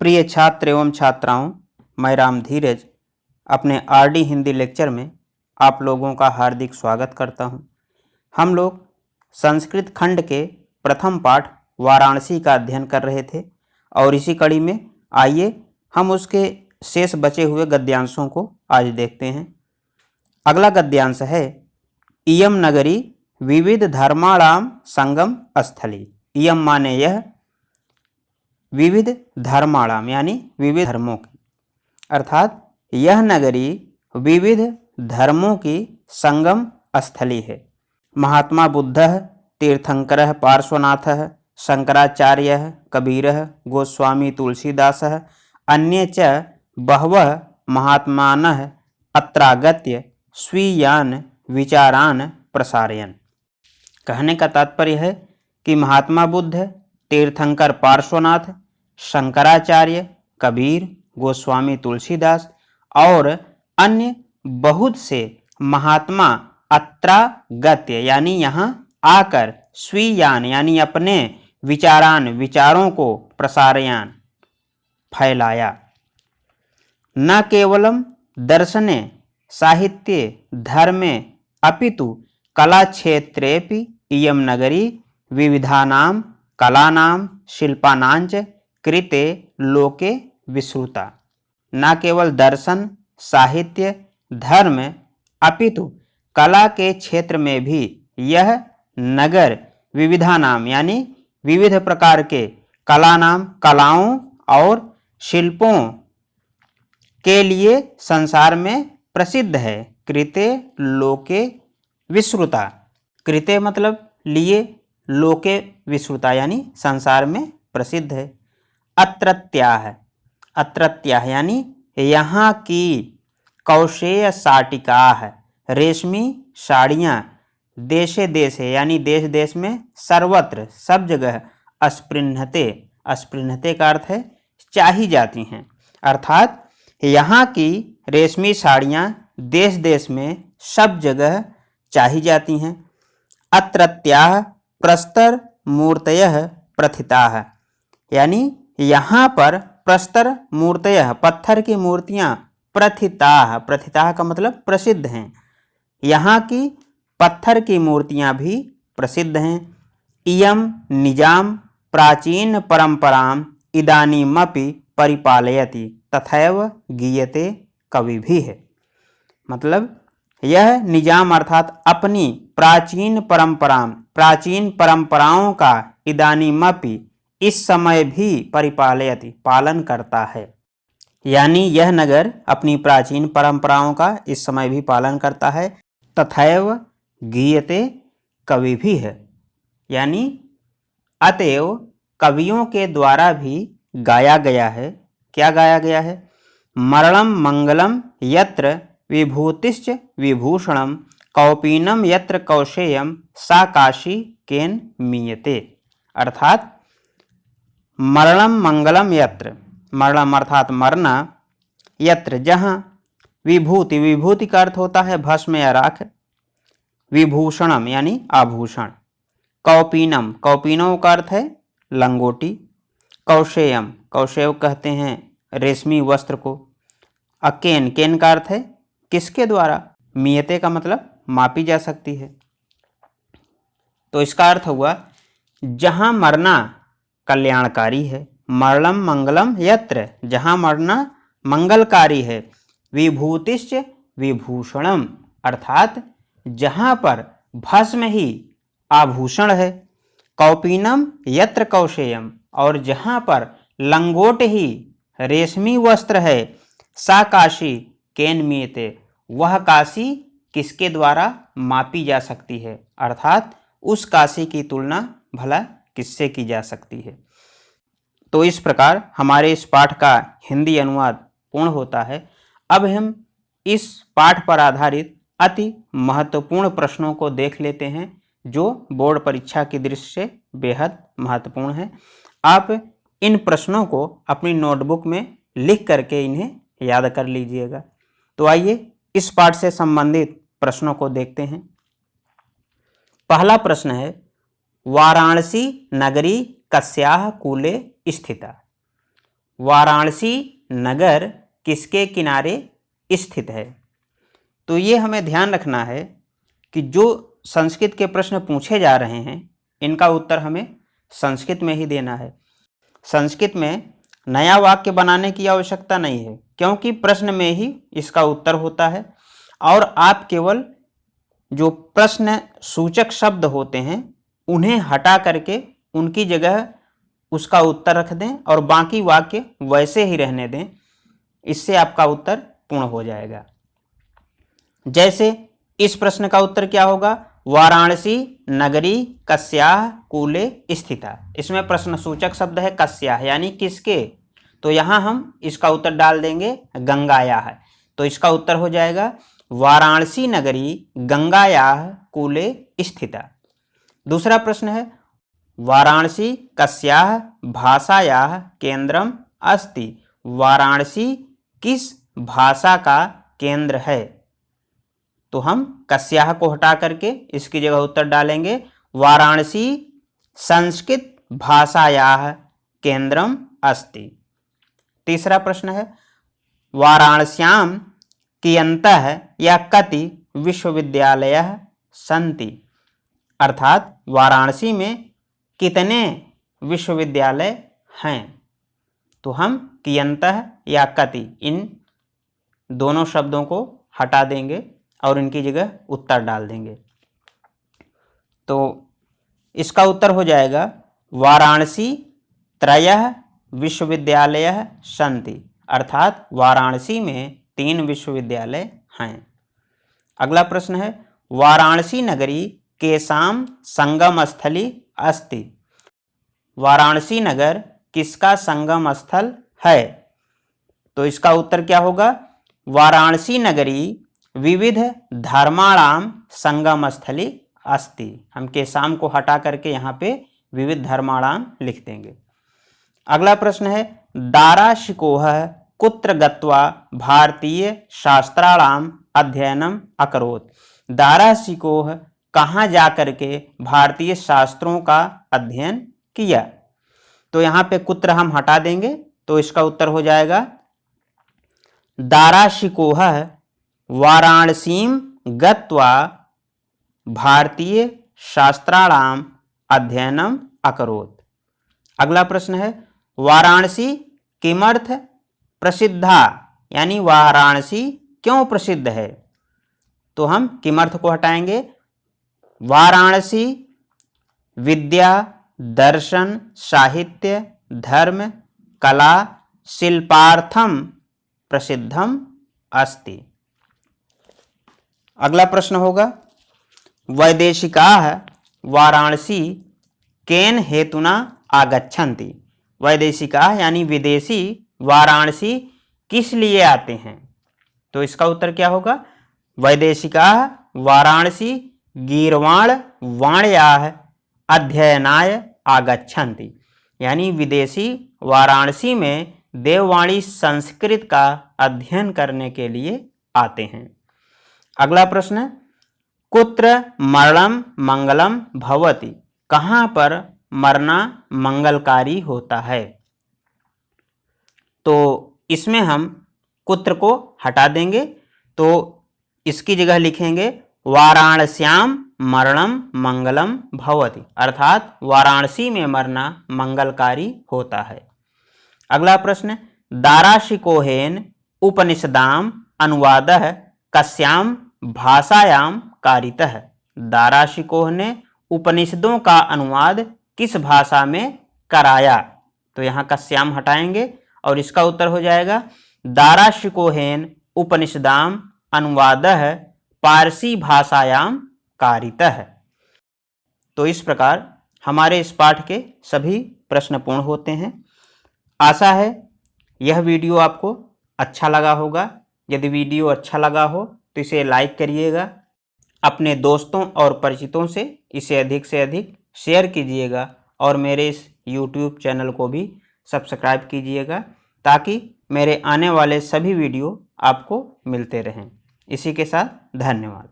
प्रिय छात्र एवं छात्राओं, मैं राम धीरज अपने आरडी हिंदी लेक्चर में आप लोगों का हार्दिक स्वागत करता हूं। हम लोग संस्कृत खंड के प्रथम पाठ वाराणसी का अध्ययन कर रहे थे और इसी कड़ी में आइए हम उसके शेष बचे हुए गद्यांशों को आज देखते हैं। अगला गद्यांश है इयम नगरी विविध धर्माणाम संगम स्थली। इयम माने यह, विविध धर्माणाम यानी विविध धर्मों की, अर्थात यह नगरी विविध धर्मों की संगम स्थली है। महात्मा बुद्धः तीर्थंकरः पार्श्वनाथः शंकराचार्यः कबीरः गोस्वामी तुलसीदासः अन्ये च बहवः महात्मानः अत्रागत्य स्वीयान् विचारान् प्रसारयन्। कहने का तात्पर्य है कि महात्मा बुद्ध, तीर्थंकर पार्श्वनाथ, शंकराचार्य, कबीर, गोस्वामी तुलसीदास और अन्य बहुत से महात्मा अत्रागत्य यानी यहाँ आकर स्वीयान यानी अपने विचारों को प्रसारयान फैलाया। न केवलम दर्शने साहित्ये धर्मे अपितु कला क्षेत्रेपि इयं नगरी विविधानां कलानां शिल्पानांच कृते लोके विश्रुता। न केवल दर्शन, साहित्य, धर्म अपितु कला के क्षेत्र में भी यह नगर विविधानाम यानी विविध प्रकार के कलाओं और शिल्पों के लिए संसार में प्रसिद्ध है। कृते लोके विश्रुता, कृते मतलब लिए, लोके विश्रुता यानी संसार में प्रसिद्ध है। अत्रत्याः, अत्रत्याः यानी यहाँ की कौशेय साटिकाः रेशमी साड़ियाँ देशे देशे यानी देश देश में सर्वत्र सब जगह अस्पृण्यते, अस्पृण्यते का अर्थ है चाही जाती हैं, अर्थात यहाँ की रेशमी साड़ियाँ देश देश में सब जगह चाही जाती हैं। अत्रत्याः प्रस्तर मूर्तयः प्रथिताः यानी यहाँ पर प्रस्तर मूर्तयः पत्थर की मूर्तियाँ प्रथिताः, प्रथिताः का मतलब प्रसिद्ध हैं, यहाँ की पत्थर की मूर्तियाँ भी प्रसिद्ध हैं। इयम निजाम प्राचीन परंपराम इदानीमपि परिपालयति तथैव गीयते कवि भी है। मतलब यह निजाम अर्थात अपनी प्राचीन परंपराओं का इदानीमपि इस समय भी परिपालयति पालन करता है, यानी यह नगर अपनी प्राचीन परंपराओं का इस समय भी पालन करता है। तथैव गीयते कवि भी है यानी अतएव कवियों के द्वारा भी गाया गया है। क्या गाया गया है? मरणम मंगलम यत्र विभूतिश्च विभूषणम कौपीनम यत्र कौशेयम सा काशी केन मीयते। अर्थात मरणम मंगलम यत्र, मरणम अर्थात मरना, यत्र जहाँ, विभूति, विभूति का अर्थ होता है भस्म या राख, विभूषणम यानी आभूषण, कौपीनम, कौपीनों का अर्थ है लंगोटी, कौशेयम, कौशेय कहते हैं रेशमी वस्त्र को, अकेन, केन का अर्थ है किसके द्वारा, मियते का मतलब मापी जा सकती है। तो इसका अर्थ हुआ जहाँ मरना कल्याणकारी है, मरणम मंगलम यत्र, जहाँ मरना मंगलकारी है, विभूतिश्च विभूषणम अर्थात जहाँ पर भस्म ही आभूषण है, कौपीनम यत्र कौशेयम और जहाँ पर लंगोट ही रेशमी वस्त्र है, सा काशी केन मीयते वह काशी किसके द्वारा मापी जा सकती है, अर्थात उस काशी की तुलना भला किससे की जा सकती है। तो इस प्रकार हमारे इस पाठ का हिंदी अनुवाद पूर्ण होता है। अब हम इस पाठ पर आधारित अति महत्वपूर्ण प्रश्नों को देख लेते हैं जो बोर्ड परीक्षा की दृष्टि से बेहद महत्वपूर्ण है। आप इन प्रश्नों को अपनी नोटबुक में लिख करके इन्हें याद कर लीजिएगा। तो आइए इस पाठ से संबंधित प्रश्नों को देखते हैं। पहला प्रश्न है वाराणसी नगरी कस्याः कूले स्थिता। वाराणसी नगर किसके किनारे स्थित है। तो ये हमें ध्यान रखना है कि जो संस्कृत के प्रश्न पूछे जा रहे हैं इनका उत्तर हमें संस्कृत में ही देना है। संस्कृत में नया वाक्य बनाने की आवश्यकता नहीं है, क्योंकि प्रश्न में ही इसका उत्तर होता है। और आप केवल जो प्रश्न सूचक शब्द होते हैं उन्हें हटा करके उनकी जगह उसका उत्तर रख दें और बाकी वाक्य वैसे ही रहने दें। इससे आपका उत्तर पूर्ण हो जाएगा। जैसे इस प्रश्न का उत्तर क्या होगा, वाराणसी नगरी कस्याः कूले स्थिता। इसमें प्रश्न सूचक शब्द है कस्याः यानी किसके, तो यहाँ हम इसका उत्तर डाल देंगे गंगायाः। तो इसका उत्तर हो जाएगा वाराणसी नगरी गंगायाः कूले स्थिता। दूसरा प्रश्न है वाराणसी कस्याः भाषायाः केंद्रम अस्ति। वाराणसी किस भाषा का केंद्र है। तो हम कस्याः को हटा करके इसकी जगह उत्तर डालेंगे वाराणसी संस्कृत भाषायाः केंद्रम अस्ति। तीसरा प्रश्न है वाराणस्यां कियन्तः या कति विश्वविद्यालयः सन्ति। अर्थात वाराणसी में कितने विश्वविद्यालय हैं। तो हम कियन्तः या कति इन दोनों शब्दों को हटा देंगे और इनकी जगह उत्तर डाल देंगे। तो इसका उत्तर हो जाएगा वाराणसी त्रयः विश्वविद्यालयः सन्ति। अर्थात वाराणसी में 3 विश्वविद्यालय हैं। अगला प्रश्न है वाराणसी नगरी केषां संगम स्थली अस्ति। वाराणसी नगर किसका संगम स्थल है। तो इसका उत्तर क्या होगा, वाराणसी नगरी विविध धर्माणां संगम स्थली अस्ति। हम केषां को हटा करके यहाँ पे विविध धर्माणां लिख देंगे। अगला प्रश्न है दाराशिकोह कुत्र गत्वा भारतीय शास्त्राणाम अध्ययनम अकरोत्। दाराशिकोह कहाँ जा करके भारतीय शास्त्रों का अध्ययन किया। तो यहाँ पे कुत्र हम हटा देंगे, तो इसका उत्तर हो जाएगा दाराशिकोह वाराणसीं गत्वा भारतीय शास्त्राणाम अध्ययनम अकरोत्। अगला प्रश्न है वाराणसी किमर्थ प्रसिद्धा, यानी वाराणसी क्यों प्रसिद्ध है। तो हम किमर्थ को हटाएंगे। वाराणसी विद्या दर्शन साहित्य धर्म कला शिल्पार्थम प्रसिद्धम अस्ति। अगला प्रश्न होगा वैदेशिकाः वाराणसी केन हेतुना आगच्छन्ति। वैदेशिकाः यानी विदेशी वाराणसी किस लिए आते हैं। तो इसका उत्तर क्या होगा, वैदेशिकाः वाराणसी गीर्वाण वाण्याः अध्ययनाय आगच्छन्ति। यानी विदेशी वाराणसी में देववाणी संस्कृत का अध्ययन करने के लिए आते हैं। अगला प्रश्न कुत्र मरणम मंगलम भवति। कहाँ पर मरना मंगलकारी होता है। तो इसमें हम कुत्र को हटा देंगे, तो इसकी जगह लिखेंगे वाराणस्यां मरणम मंगलम भवति। अर्थात वाराणसी में मरना मंगलकारी होता है। अगला प्रश्न दाराशिकोहेन उपनिषदाम अनुवादः कस्यां भाषायां कारितः। दाराशिकोह ने उपनिषदों का अनुवाद किस भाषा में कराया। तो यहाँ कस्याम हटाएंगे और इसका उत्तर हो जाएगा दाराशिकोहेन उपनिषदाम अनुवादः पारसी भाषायां कारितः। तो इस प्रकार हमारे इस पाठ के सभी प्रश्न पूर्ण होते हैं। आशा है यह वीडियो आपको अच्छा लगा होगा। यदि वीडियो अच्छा लगा हो तो इसे लाइक करिएगा, अपने दोस्तों और परिचितों से इसे अधिक से अधिक शेयर कीजिएगा और मेरे इस YouTube चैनल को भी सब्सक्राइब कीजिएगा ताकि मेरे आने वाले सभी वीडियो आपको मिलते रहें। इसी के साथ धन्यवाद।